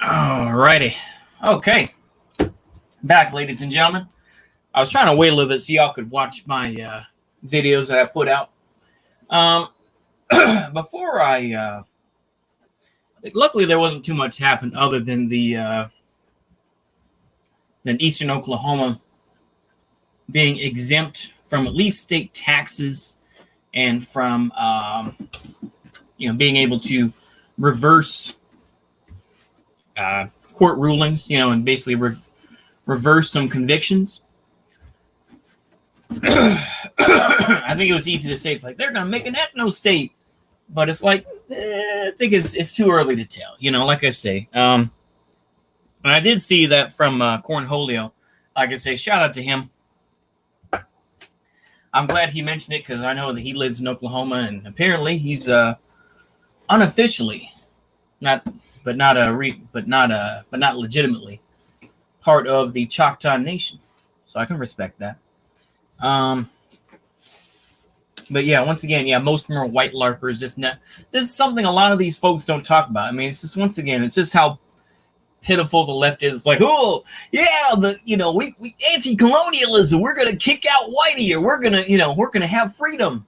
Alrighty. Okay. Back, ladies and gentlemen. I was trying to wait a little bit so y'all could watch my videos that I put out. Before luckily there wasn't too much happened other than than Eastern Oklahoma being exempt from at least state taxes and from being able to reverse court rulings, and basically reverse some convictions. I think it was easy to say. It's like they're going to make an ethno state, but it's like I think it's too early to tell. Like I say, and I did see that from Cornholio. Like I say, shout out to him. I'm glad he mentioned it because I know that he lives in Oklahoma, and apparently he's unofficially, not legitimately part of the Choctaw Nation. So I can respect that. But yeah, once again, most of them are white LARPers. This is something a lot of these folks don't talk about. I mean, it's just, once again, it's just how pitiful the left is. It's like, oh yeah, we anti-colonialism. We're gonna kick out whitey, or we're gonna have freedom.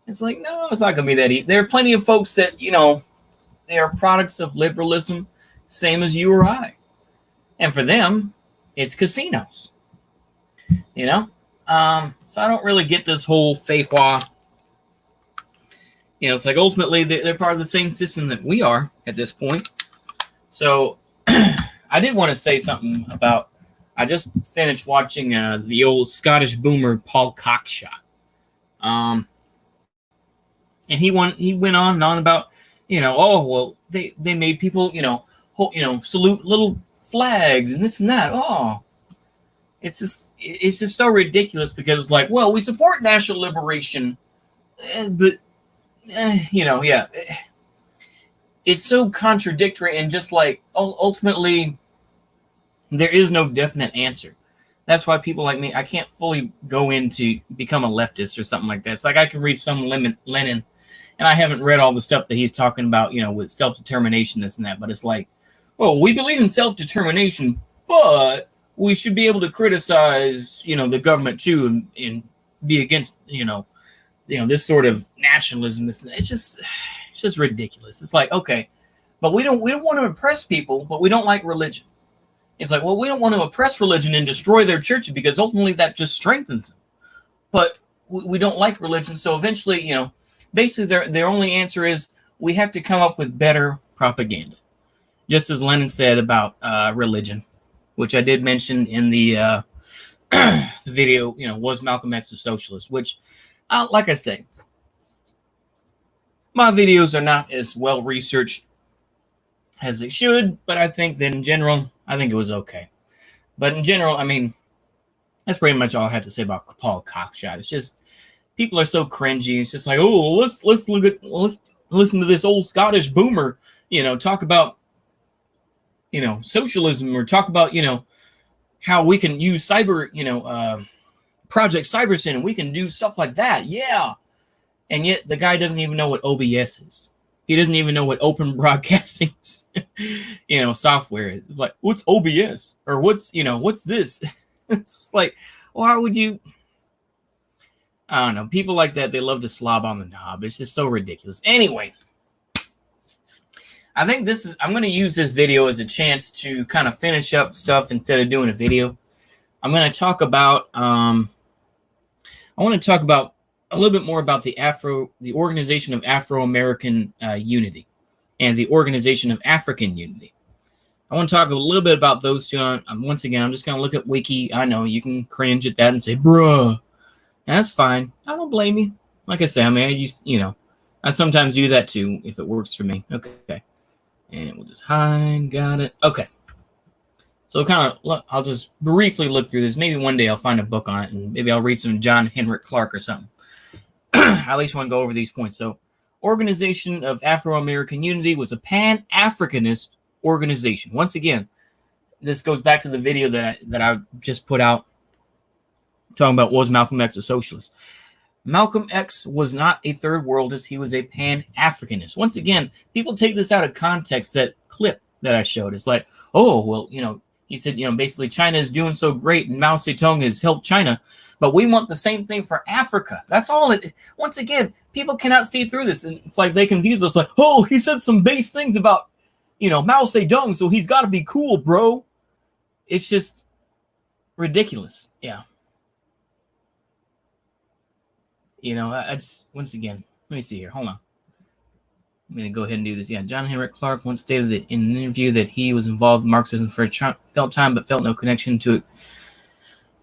It's like, no, it's not gonna be that easy. There are plenty of folks that they are products of liberalism, same as you or I, and for them, it's casinos. So I don't really get this whole feijoa. It's like ultimately they're part of the same system that we are at this point. So I did want to say something about, I just finished watching the old Scottish boomer Paul Cockshot. And he went on and on about, they made people, salute little flags and this and that. Oh, it's just so ridiculous because it's like, well, we support national liberation, but it's so contradictory, and just like ultimately there is no definite answer. That's why people like me, I can't fully go into become a leftist or something like that. It's like I can read some Lenin, and I haven't read all the stuff that he's talking about, with self-determination, this and that. But it's like, well, we believe in self-determination, but we should be able to criticize, the government too, and be against, this sort of nationalism. It's just ridiculous. It's like, okay, but we don't want to oppress people, but we don't like religion. It's like, well, we don't want to oppress religion and destroy their churches because ultimately that just strengthens them. But we don't like religion, so eventually, basically their only answer is we have to come up with better propaganda. Just as Lenin said about religion, which I did mention in the video, was Malcolm X a socialist? Which, like I say, my videos are not as well researched as they should, but I think that in general, I think it was okay. But in general, I mean, that's pretty much all I have to say about Paul Cockshot. It's just people are so cringy. It's just like, oh, let's listen to this old Scottish boomer, talk about socialism, or talk about, how we can use cyber, Project Cybersyn, and we can do stuff like that. Yeah. And yet the guy doesn't even know what OBS is. He doesn't even know what open broadcasting, software is. It's like, what's OBS? Or what's this? It's like, why would you? I don't know. People like that, they love to slob on the knob. It's just so ridiculous. Anyway, I think I'm going to use this video as a chance to kind of finish up stuff instead of doing a video. I'm going to talk about, I want to talk about a little bit more about the Organization of Afro-American Unity and the Organization of African Unity. I want to talk a little bit about those two. Once again, I'm just going to look at Wiki. I know you can cringe at that and say, bruh. That's fine. I don't blame you. Like I say, I mean, I sometimes do that too if it works for me. Okay. And we'll just hide. Got it. Okay. So I'll just briefly look through this. Maybe one day I'll find a book on it, and maybe I'll read some John Henrik Clark or something. I at least want to go over these points. So, Organization of Afro-American Unity was a Pan-Africanist organization. Once again, this goes back to the video that I just put out talking about, was Malcolm X a socialist? Malcolm X was not a third worldist. He was a Pan-Africanist. Once again, people take this out of context, that clip that I showed. It's like, oh, well, he said, basically China is doing so great and Mao Zedong has helped China, but we want the same thing for Africa. That's all it. Once again, people cannot see through this. And it's like they confuse us like, oh, he said some base things about, Mao Zedong, so he's got to be cool, bro. It's just ridiculous. Yeah. I just, once again, let me see here. Hold on. I'm going to go ahead and do this. Yeah, John Henrik Clarke once stated that in an interview that he was involved in Marxism for a felt time, but felt no connection to it.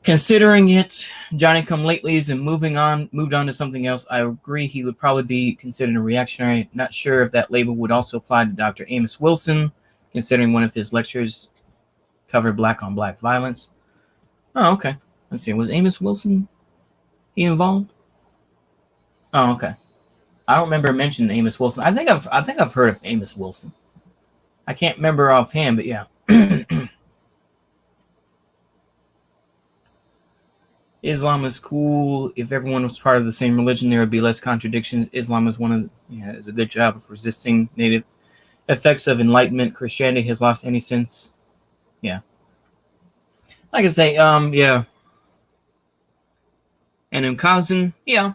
Considering it Johnny-come-latelys and moved on to something else, I agree he would probably be considered a reactionary. Not sure if that label would also apply to Dr. Amos Wilson, considering one of his lectures covered black-on-black violence. Oh, okay. Let's see. Was Amos Wilson involved? Oh, okay. I don't remember mentioning Amos Wilson. I think I've heard of Amos Wilson. I can't remember offhand, but yeah. Islam is cool. If everyone was part of the same religion, there would be less contradictions. Islam is is a good job of resisting native effects of enlightenment. Christianity has lost any sense. Yeah. Like I say, yeah. And Mkazen, yeah.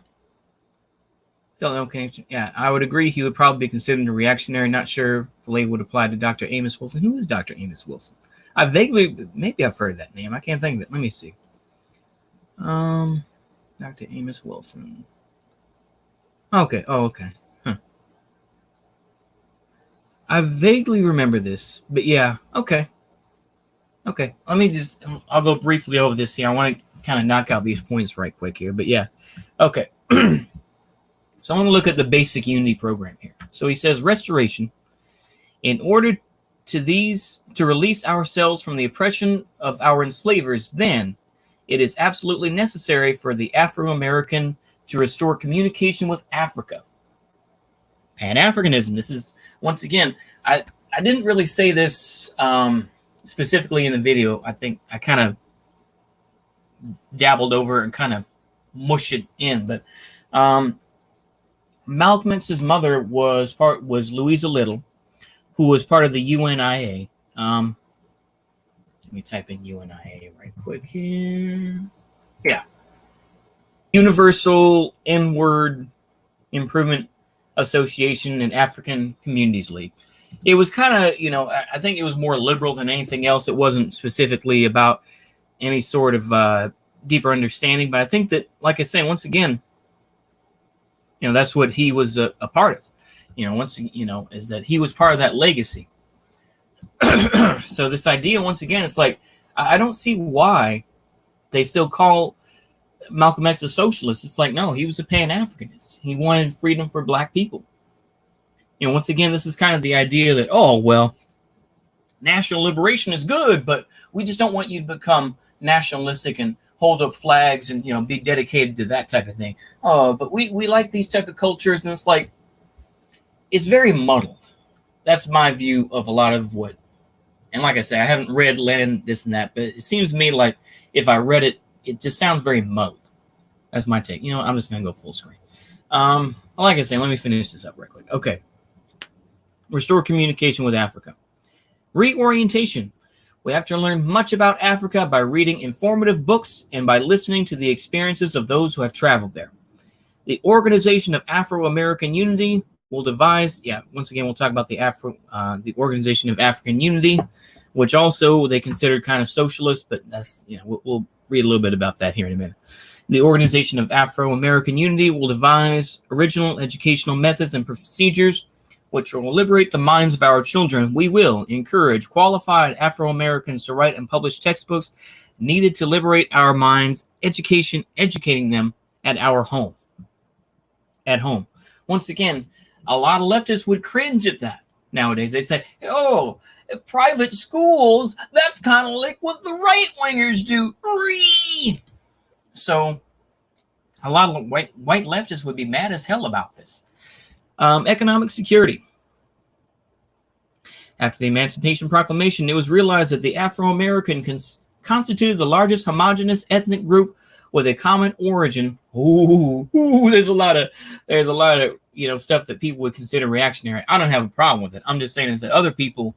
Felt no connection. Yeah, I would agree he would probably be considered a reactionary. Not sure if the label would apply to Dr. Amos Wilson. Who is Dr. Amos Wilson? Maybe I've heard of that name. I can't think of it. Let me see. Dr. Amos Wilson. Okay. Oh, okay. Huh. I vaguely remember this, but yeah. Okay. Okay. I'll go briefly over this here. I want to kind of knock out these points right quick here, but yeah. Okay. So I'm going to look at the basic unity program here. So he says restoration. In order to release ourselves from the oppression of our enslavers, then it is absolutely necessary for the Afro-American to restore communication with Africa. Pan-Africanism. This is, once again, I didn't really say this specifically in the video. I think I kind of dabbled over and kind of mushed it in. But Malcolm X's mother was Louisa Little, who was part of the UNIA. Let me type in UNIA right quick here. Yeah. Universal Inward Improvement Association and African Communities League. It was kind of, I think it was more liberal than anything else. It wasn't specifically about any sort of deeper understanding. But I think that, like I say, once again, that's what he was a part of. Is that he was part of that legacy. So this idea, once again, it's like, I don't see why they still call Malcolm X a socialist. It's like, no, he was a Pan-Africanist. He wanted freedom for black people. Once again, this is kind of the idea that, oh, well, national liberation is good, but we just don't want you to become nationalistic and hold up flags and, be dedicated to that type of thing. Oh, but we like these type of cultures. And it's like, it's very muddled. That's my view of a lot of what. And like I say, I haven't read Lenin, this and that, but it seems to me like if I read it, it just sounds very muddled. That's my take. I'm just going to go full screen. Like I say, let me finish this up right quick. Okay. Restore communication with Africa. Reorientation. We have to learn much about Africa by reading informative books and by listening to the experiences of those who have traveled there. The Organization of Afro-American Unity will devise, once again, we'll talk about the Organization of African Unity, which also they considered kind of socialist, but that's, we'll read a little bit about that here in a minute. The Organization of Afro-American Unity will devise original educational methods and procedures which will liberate the minds of our children. We will encourage qualified Afro-Americans to write and publish textbooks needed to liberate our minds, educating them at our home. At home. Once again, a lot of leftists would cringe at that nowadays. They'd say, oh, private schools, that's kind of like what the right-wingers do. So a lot of white leftists would be mad as hell about this. Economic security. After the Emancipation Proclamation, it was realized that the Afro-American constituted the largest homogeneous ethnic group with a common origin. There's a lot of stuff that people would consider reactionary. I don't have a problem with it. I'm just saying is that other people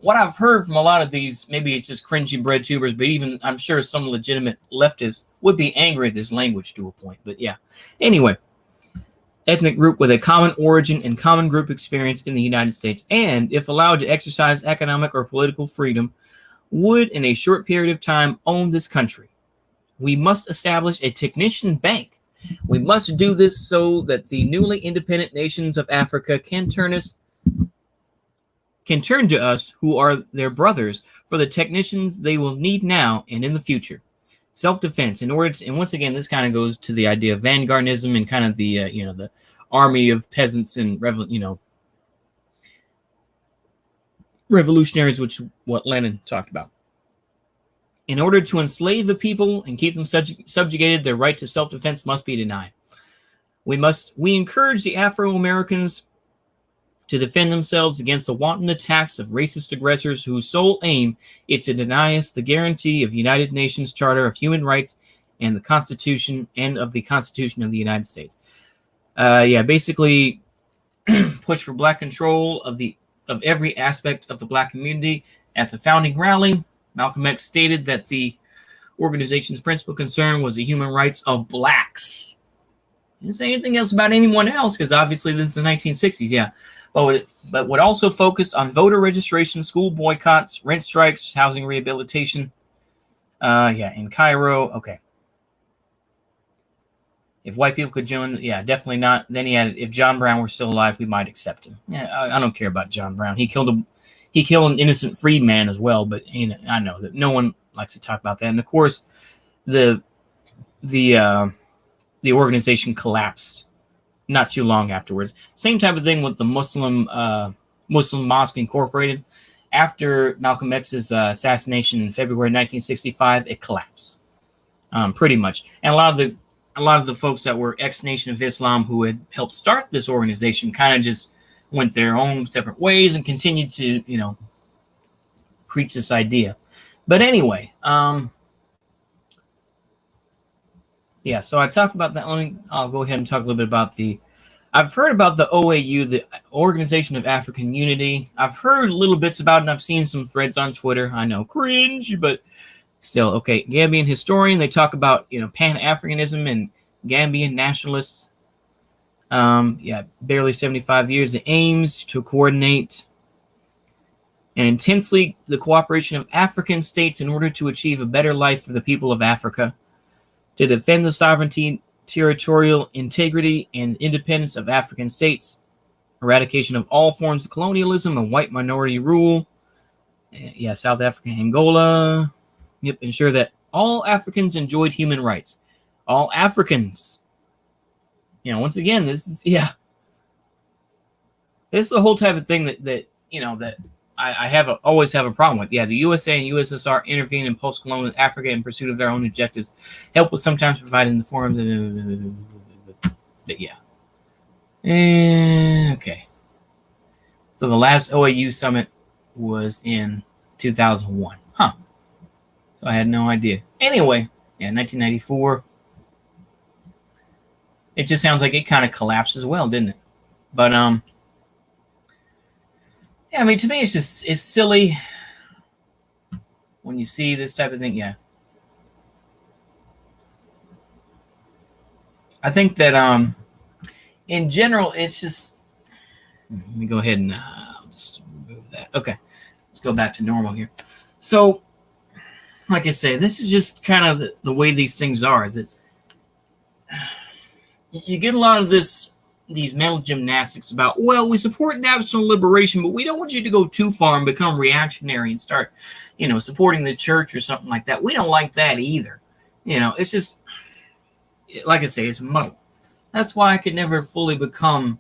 what I've heard from a lot of these, maybe it's just cringy bread tubers, but even I'm sure some legitimate leftists would be angry at this language to a point. But yeah. Anyway, ethnic group with a common origin and common group experience in the United States, and if allowed to exercise economic or political freedom, would in a short period of time own this country. We must establish a technician bank. We must do this so that the newly independent nations of Africa can turn to us, who are their brothers, for the technicians they will need now and in the future. Self-defense, in order to, and once again, this kind of goes to the idea of vanguardism and kind of the the army of peasants and revolutionaries, which is what Lenin talked about. In order to enslave the people and keep them subjugated, their right to self-defense must be denied. We encourage the Afro-Americans to defend themselves against the wanton attacks of racist aggressors whose sole aim is to deny us the guarantee of United Nations Charter of Human Rights and the Constitution of the United States. Basically push for black control of every aspect of the black community. At the founding rally, Malcolm X stated that the organization's principal concern was the human rights of blacks. He didn't say anything else about anyone else, because obviously this is the 1960s, yeah. But would also focus on voter registration, school boycotts, rent strikes, housing rehabilitation. In Cairo, okay. If white people could join, yeah, definitely not. Then he added, if John Brown were still alive, we might accept him. Yeah, I don't care about John Brown. He killed an innocent freedman as well, but I know that no one likes to talk about that. And of course, the organization collapsed not too long afterwards. Same type of thing with the Muslim Mosque Incorporated. After Malcolm X's assassination in February 1965, it collapsed, pretty much. And a lot of the folks that were ex-Nation of Islam who had helped start this organization kind of just went their own separate ways and continued to, preach this idea. But anyway, so I talked about that. I'll go ahead and talk a little bit about I've heard about the OAU, the Organization of African Unity. I've heard little bits about it, and I've seen some threads on Twitter. I know, cringe, but still, okay. Gambian historian, they talk about, Pan-Africanism and Gambian nationalists. Barely 75 years. It aims to coordinate and intensely the cooperation of African states in order to achieve a better life for the people of Africa, to defend the sovereignty, territorial integrity, and independence of African states, eradication of all forms of colonialism and white minority rule. South Africa, Angola. Ensure that all Africans enjoyed human rights. All Africans. Once again, this is the whole type of thing that I always have a problem with. Yeah, the USA and USSR intervene in post-colonial Africa in pursuit of their own objectives. Help was sometimes provided in the form of but yeah. Okay. So the last OAU summit was in 2001. Huh. So I had no idea. Anyway, 1994. It just sounds like it kind of collapsed as well, didn't it? But to me, it's silly when you see this type of thing. Yeah, I think that in general, it's just. Let me go ahead and I'll just remove that. Okay, let's go back to normal here. So, like I say, this is just kind of the way these things are. Is that you get a lot of these mental gymnastics about, well, we support national liberation, but we don't want you to go too far and become reactionary and start, supporting the church or something like that. We don't like that either. It's just, like I say, it's muddled. That's why I could never fully become,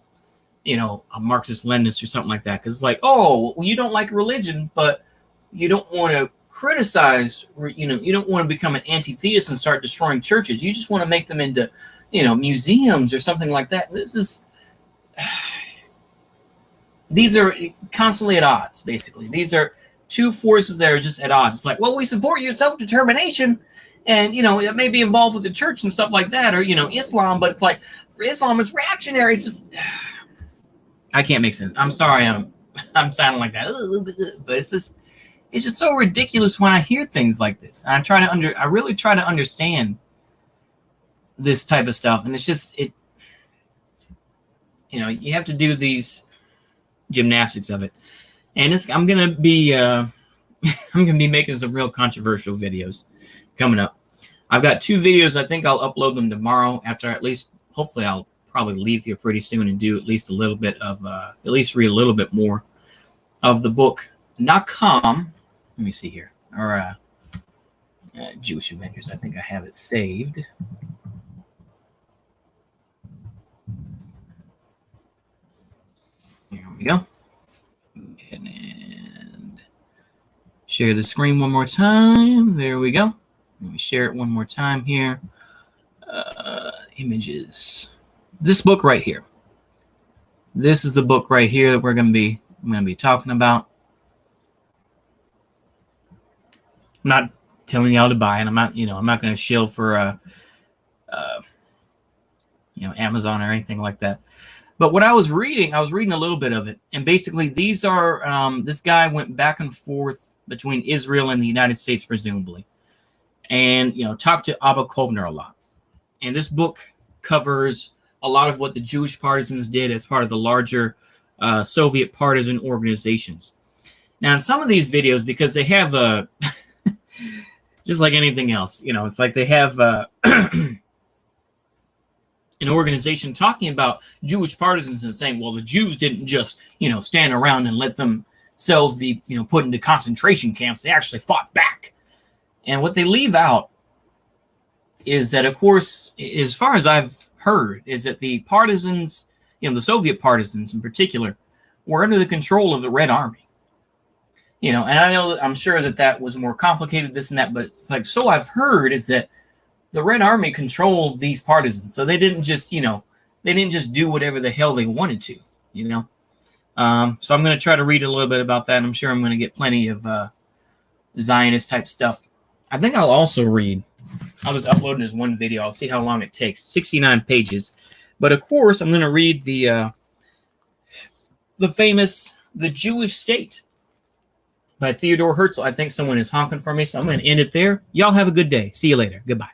a Marxist-Leninist or something like that. Because it's like, oh, well, you don't like religion, but you don't want to criticize, you don't want to become an anti-theist and start destroying churches. You just want to make them into museums or something like that. These are constantly at odds, basically. These are two forces that are just at odds. It's like, well, we support your self-determination, and, it may be involved with the church and stuff like that, or, Islam, but it's like, Islam is reactionary. It's just, I can't make sense. I'm sorry. I'm sounding like that, but it's just so ridiculous when I hear things like this. I really try to understand this type of stuff, and it's just you have to do these gymnastics of it. And I'm gonna be I'm gonna be making some real controversial videos coming up. I've got 2 videos. I think I'll upload them tomorrow after hopefully I'll probably leave here pretty soon and do at least a little bit of at least read a little bit more of the book Nakam. Let me see here. Or Jewish Avengers. I think I have it saved. Here we go. And share the screen one more time. There we go. Let me share it one more time here. Images. This book right here. This is the book right here that I'm going to be talking about. I'm not telling y'all to buy it. I'm not going to shill for Amazon or anything like that. But what I was reading a little bit of it, and basically these are this guy went back and forth between Israel and the United States, presumably, and talked to Abba Kovner a lot. And this book covers a lot of what the Jewish partisans did as part of the larger Soviet partisan organizations. Now, in some of these videos, because they have just like anything else, it's like they have an organization talking about Jewish partisans and saying, well, the Jews didn't just, stand around and let themselves be, put into concentration camps. They actually fought back. And what they leave out is that, of course, as far as I've heard, is that the partisans, the Soviet partisans in particular, were under the control of the Red Army. And I'm sure that was more complicated, this and that, but it's like, so I've heard is that the Red Army controlled these partisans. So they didn't just, do whatever the hell they wanted to, So I'm going to try to read a little bit about that. I'm sure I'm going to get plenty of Zionist type stuff. I think I'll also I'll just upload it as one video. I'll see how long it takes. 69 pages. But of course, I'm going to read the famous The Jewish State by Theodore Herzl. I think someone is honking for me, so I'm going to end it there. Y'all have a good day. See you later. Goodbye.